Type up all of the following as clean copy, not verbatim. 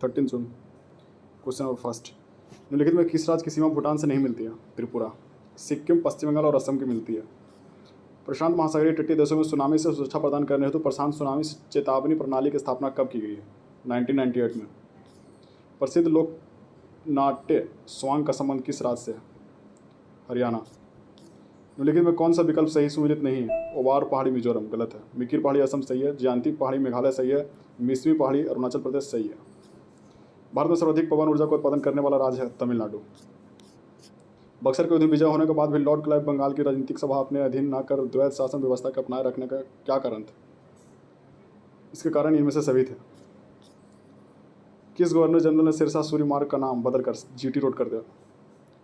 13 जून। Question number first, निम्नलिखित में किस राज्य की सीमा भूटान से नहीं मिलती है? त्रिपुरा। सिक्किम, पश्चिम बंगाल और असम की मिलती है। प्रशांत महासागरीय तटीय देशों में सुनामी से सुरक्षा प्रदान करने हेतु प्रशांत सुनामी चेतावनी प्रणाली की स्थापना कब की गई है? 1998 में। प्रसिद्ध लोक नाट्य स्वांग का संबंध किस राज्य से है? हरियाणा। निम्नलिखित में कौन सा विकल्प सही सुमेलित नहीं है? ओवार पहाड़ी मिजोरम गलत है। मिकिर पहाड़ी असम सही है। जयांतिक पहाड़ी मेघालय सही है। मिसमी पहाड़ी अरुणाचल प्रदेश सही है। भारत में सर्वाधिक पवन ऊर्जा का उत्पादन करने वाला राज्य है तमिलनाडु। बक्सर के युद्ध विजय होने के बाद भी लॉर्ड क्लाइव बंगाल की राजनीतिक सभा अपने अधीन न कर द्वैत शासन व्यवस्था के अपनाए रखने का क्या कारण था? इसके कारण इनमें से सभी थे। किस गवर्नर जनरल ने सिरसा सूर्य मार्ग का नाम बदलकर जीटी रोड कर दिया?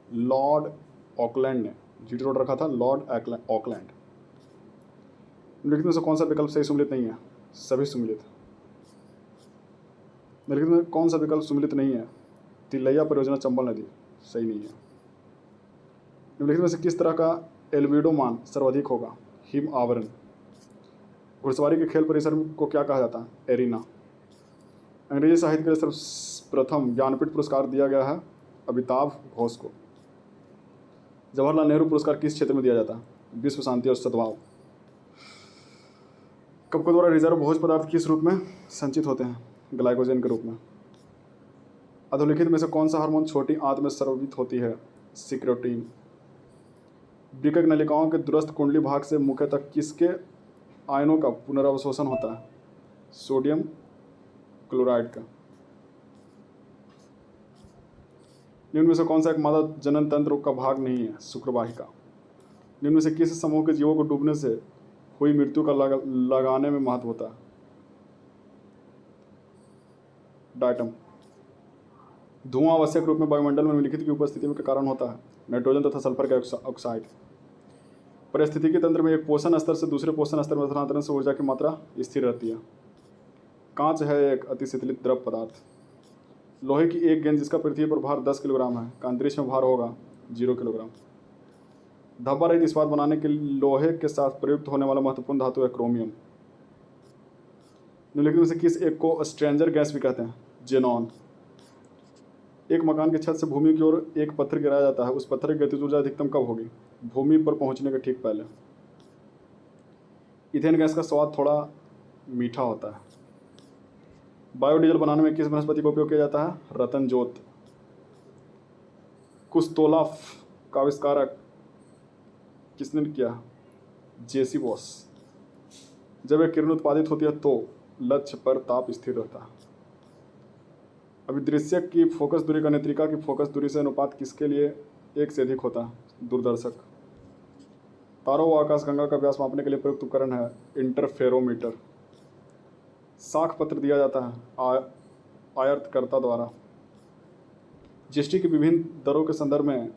लॉर्ड ऑकलैंड ने जीटी रोड रखा था, लॉर्ड ऑकलैंड। निम्नलिखित में से कौन सा विकल्प सही सुमेलित नहीं है? सभी सुमेलित। निम्नलिखित में कौन सा विकल्प सुमेलित नहीं है? तिलैया परियोजना चंबल नदी सही नहीं है। निम्नलिखित में से किस तरह का एल्बिडो मान सर्वाधिक होगा? हिम आवरण। घुड़सवारी के खेल परिसर को क्या कहा जाता है? एरिना। अंग्रेजी साहित्य के लिए सर्वप्रथम ज्ञानपीठ पुरस्कार दिया गया है अमिताभ घोष को। जवाहरलाल नेहरू पुरस्कार किस क्षेत्र में दिया जाता है? विश्व शांति और सद्भाव। कवकों द्वारा रिजर्व भोज्य पदार्थ किस रूप में संचित होते हैं? ग्लाइकोजन के रूप में। अधोलिखित में से कौन सा हार्मोन छोटी आंत में स्रावित होती है? सिक्रोटीन। वृक्क नलिकाओं के दूरस्थ कुंडली भाग से मुख्य तक किसके आयनों का पुनरावशोषण होता है? सोडियम क्लोराइड का। निम्न में से कौन सा एक मादा जनन तंत्र का भाग नहीं है? शुक्रवाहिका। निम्न में से किस समूह के जीवों को डूबने से हुई मृत्यु का लगाने में महत्व होता है? डायटम। धुआं आवश्यक रूप में वायुमंडल में निम्नलिखित की उपस्थिति के कारण होता है? नाइट्रोजन तथा सल्फर के ऑक्साइड। पारिस्थितिकी तंत्र में एक पोषण स्तर से दूसरे पोषण स्तर में स्थानांतरण से ऊर्जा की मात्रा स्थिर रहती है। कांच है एक अतिशीतलित द्रव पदार्थ। लोहे की एक गेंद जिसका पृथ्वी पर भार 10 किलोग्राम है का अंतरिक्ष में भार होगा 0 किलोग्राम। धब्बा रहित इस्पात बनाने के लोहे के साथ प्रयुक्त होने वाला महत्वपूर्ण धातु है क्रोमियम। निम्नलिखित में से किस एक को स्ट्रेंजर गैस भी कहते हैं? जेनॉन। एक मकान की छत से भूमि की ओर एक पत्थर गिराया जाता है, उस पत्थर की गतिज ऊर्जा अधिकतम कब होगी? भूमि पर पहुंचने के ठीक पहले। इथेन गैस का स्वाद थोड़ा मीठा होता है। बायोडीजल बनाने में किस वनस्पति का उपयोग किया जाता है? रतन जोत। कुस्तोलाफ का आविष्कारक किसने किया? जेसी बॉस। जब एक किरण उत्पादित होती है तो लक्ष्य पर ताप स्थिर रहता है। अभिदृश्य की फोकस दूरी का नेत्रिका की फोकस दूरी से अनुपात किसके लिए 1 से अधिक होता है? दूरदर्शक। तारों व आकाशगंगा का व्यास मापने के लिए प्रयुक्त उपकरण है इंटरफेरोमीटर। साख पत्र दिया जाता है आयातकर्ता द्वारा। जीएसटी की विभिन्न दरों के संदर्भ में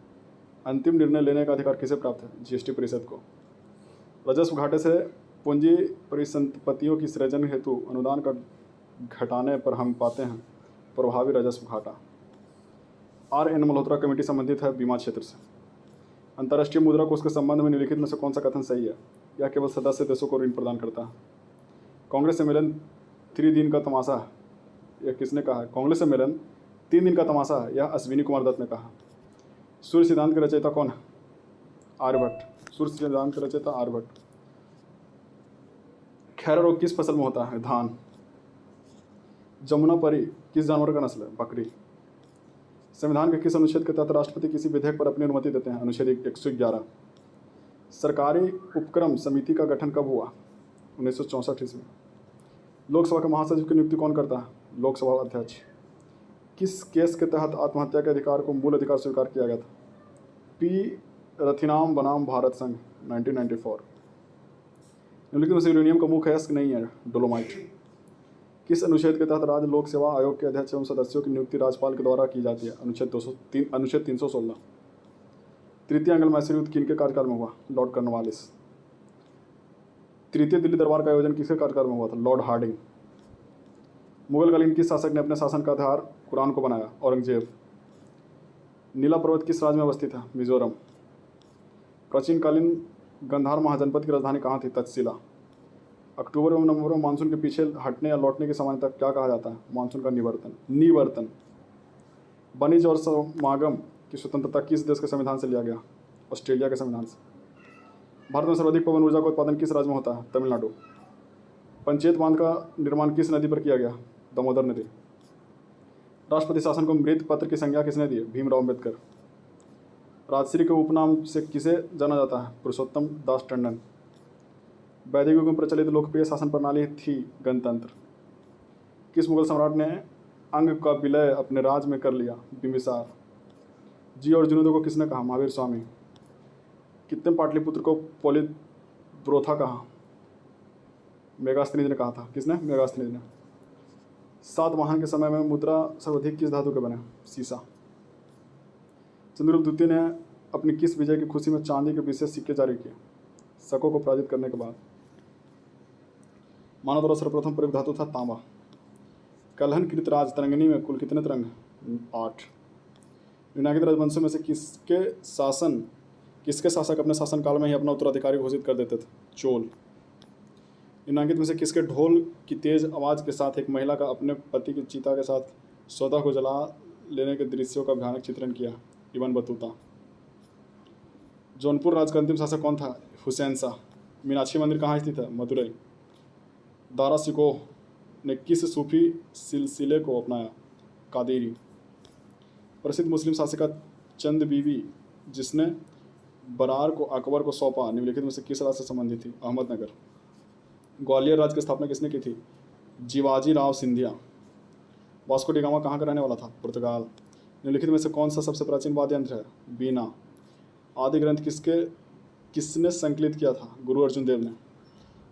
अंतिम निर्णय लेने का अधिकार किसे प्राप्त है? जीएसटी परिषद को। राजस्व घाटे से पूंजी परिसंपत्तियों की सृजन हेतु अनुदान का घटाने पर हम पाते हैं प्रभावी राजस्व घाटा। RN मल्होत्रा कमेटी संबंधित है बीमा क्षेत्र से। अंतर्राष्ट्रीय मुद्रा कोष के संबंध में निम्नलिखित में से कौन सा कथन सही है? यह केवल सदस्य देशों को ऋण प्रदान करता है। कांग्रेस सम्मेलन 3 दिन का तमाशा है, यह किसने कहा है? कांग्रेस सम्मेलन 3 दिन का तमाशा है, यह अश्विनी कुमार दत्त ने कहा। सूर्य सिद्धांत के रचयिता कौन है? आर्यभट्ट। सूर्य सिद्धांत के रचयिता आर्यभट्ट। खैरा रोग किस फसल में होता है? धान। जमुना परी किस जानवर का नस्ल है? बकरी। संविधान के किस अनुच्छेद के तहत राष्ट्रपति किसी विधेयक पर अपनी अनुमति देते हैं? अनुच्छेद 111। सरकारी उपक्रम समिति का गठन कब हुआ? 1964 ईस्वी। लोकसभा के महासचिव की नियुक्ति कौन करता है? लोकसभा अध्यक्ष। किस केस के तहत आत्महत्या के अधिकार को मूल अधिकार स्वीकार किया गया था? पी रथिनाम बनाम भारत संघ 1994। निम्नलिखित में से यूरेनियम का मुख्य अयस्क नहीं है? डोलोमाइट। किस अनुच्छेद के तहत राज्य लोक सेवा आयोग के अध्यक्ष एवं सदस्यों की नियुक्ति राज्यपाल के द्वारा की जाती है? अनुच्छेद 316। तृतीय एंग्लो मैसूर युद्ध किनके कार्यकाल में हुआ? Lord Cornwallis. तृतीय दिल्ली दरबार का आयोजन किसके कार्यकाल में हुआ था? Lord Hardinge. मुगलकालीन किस शासक ने अपने शासन का आधार कुरान को बनाया? औरंगजेब। नीला पर्वत किस राज्य में अवस्थित है? मिजोरम। प्राचीन कालीन गंधार महाजनपद की राजधानी कहाँ थी? तक्षशिला। अक्टूबर एवं नवंबर में मानसून के पीछे हटने या लौटने की सामान्यता क्या कहा जाता है? मानसून का निवर्तन। वाणिज्य और समागम की स्वतंत्रता किस देश के संविधान से लिया गया? ऑस्ट्रेलिया के संविधान से। भारत में सर्वाधिक पवन ऊर्जा का उत्पादन किस राज्य में होता है? तमिलनाडु। पंचायत बांध का निर्माण किस नदी पर किया गया? दामोदर नदी। राष्ट्रपति शासन को मृत पत्र की संज्ञा किसने दी? भीमराव अम्बेडकर। राजश्री के उपनाम से किसे जाना जाता है? पुरुषोत्तम दास टंडन। वैदिक युग में प्रचलित लोकप्रिय शासन प्रणाली थी गणतंत्र। किस मुगल सम्राट ने अंग का विलय अपने राज में कर लिया? बिंबिसार। जी और जुनूदों को किसने कहा? महावीर स्वामी। कितने पाटलिपुत्र को पोलिब्रोथा कहा? मेगास्थनीज ने कहा था। किसने? मेगास्थनीज ने। सातवाहन के समय में मुद्रा सर्वाधिक किस धातु के बने? सीसा। चंद्रगुप्त द्वितीय ने अपनी किस विजय की खुशी में चांदी के विशेष सिक्के जारी किए? शकों को पराजित करने के बाद। मानव द्वारा सर्वप्रथम प्रयुक्त धातु था तांबा। कलहनकृत राज तरंगिणी में कुल कितने तरंग? 8। निम्नलिखित राजवंशों में से किसके शासक अपने शासनकाल में ही अपना उत्तराधिकारी घोषित कर देते थे? चोल। निम्नलिखित में से किसके ढोल की तेज आवाज़ के साथ एक महिला का अपने पति की चिता के साथ स्वतः को जला लेने के दृश्यों का भयानक चित्रण किया? Ibn Battuta. जौनपुर राज्य का अंतिम शासक कौन था? हुसैन शाह। मीनाक्षी मंदिर कहाँ स्थित है? मदुरई। दारा शिकोह ने किस सूफी सिलसिले को अपनाया? कादेरी। प्रसिद्ध मुस्लिम शासिका चंद बीबी जिसने बरार को अकबर को सौंपा निम्नलिखित में से किस राज्य से संबंधित थी? अहमदनगर। ग्वालियर राज्य की स्थापना किसने की थी? Jiwaji Rao Scindia. Vasco D gamma कहाँ का रहने वाला था? पुर्तगाल। निम्नलिखित में से कौन सा सबसे प्राचीन वाद्य यंत्र है? बीना। आदि ग्रंथ किसने संकलित किया था? गुरु अर्जुन देव ने।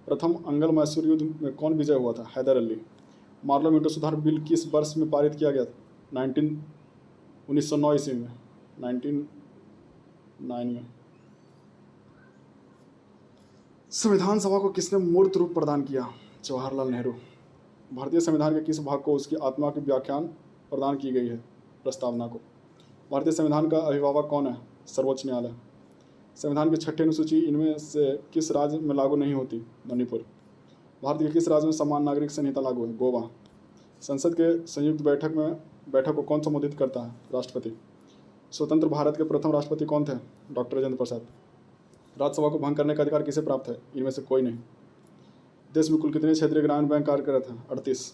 प्रथम अंगल मैसूर युद्ध में कौन विजय हुआ था? हैदर अली। मार्लो मिंटो सुधार बिल किस वर्ष में पारित किया गया? 1909 ईस्वी में। 1909 में। संविधान सभा को किसने मूर्त रूप प्रदान किया? जवाहरलाल नेहरू। भारतीय संविधान के किस भाग को उसकी आत्मा की व्याख्यान प्रदान की गई है? प्रस्तावना को। भारतीय संविधान का अभिभावक कौन है? सर्वोच्च न्यायालय। संविधान की 6ठी अनुसूची इनमें से किस राज्य में लागू नहीं होती? मणिपुर। भारत के किस राज्य में समान नागरिक संहिता लागू है? गोवा। संसद के संयुक्त बैठक को कौन संबोधित करता है? राष्ट्रपति। स्वतंत्र भारत के प्रथम राष्ट्रपति कौन थे? डॉक्टर राजेंद्र प्रसाद। राज्यसभा को भंग करने का अधिकार किसे प्राप्त है? इनमें से कोई नहीं। देश में कुल कितने क्षेत्रीय ग्रामीण बैंक कार्यरत हैं? 38।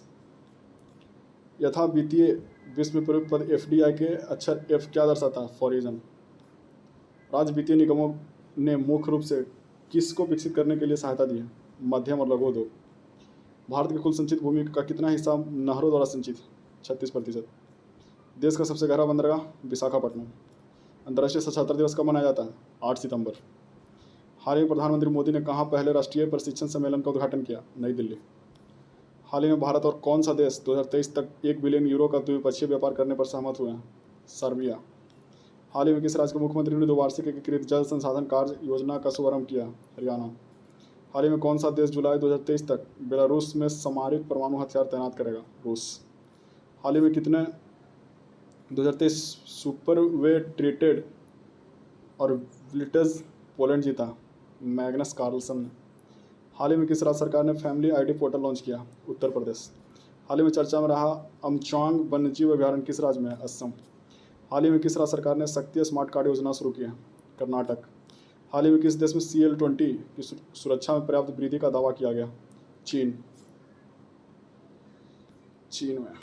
यथा वित्तीय विश्व में प्रयुक्त पद FDI के अक्षर F क्या दर्शाता है? फॉरिजन। राज्य वित्तीय निगमों ने मुख्य रूप से किसको विकसित करने के लिए सहायता दी है? मध्यम और लघु उद्योग। भारत की कुल संचित भूमि का कितना हिस्सा नहरों द्वारा संचित? 36%। देश का सबसे गहरा बंदरगाह? विशाखापट्टनम। अंतर्राष्ट्रीय साक्षरता दिवस कब मनाया जाता है? 8 सितंबर। हाल ही में प्रधानमंत्री मोदी ने कहाँ पहले राष्ट्रीय प्रशिक्षण सम्मेलन का उद्घाटन किया? नई दिल्ली। हाल ही में भारत और कौन सा देश 2023 तक 1 बिलियन यूरो का द्विपक्षीय व्यापार करने पर सहमत हुए हैं? सर्बिया। हाल ही में किस राज्य के मुख्यमंत्री ने 2 वार्षिक एकीकृत जल संसाधन कार्य योजना का शुभारंभ किया? हरियाणा। हाल ही में कौन सा देश जुलाई 2023 तक बेलारूस में सामरिक परमाणु हथियार तैनात करेगा? रूस। हाल ही में कितने 2023 सुपर वेट्रेटेड और विल्टेज पोलैंड जीता? मैग्नस कार्लसन ने। हाल ही में किस राज्य सरकार ने फैमिली ID पोर्टल लॉन्च किया? उत्तर प्रदेश। हाल ही में चर्चा में रहा अमचौंग वन्यजीव अभ्यारण्य किस राज्य में है? असम। हाल ही में किस राज्य सरकार ने शक्ति स्मार्ट कार्ड योजना शुरू की है? कर्नाटक। हाल ही में किस देश में CL20 की सुरक्षा में पर्याप्त वृद्धि का दावा किया गया? चीन में।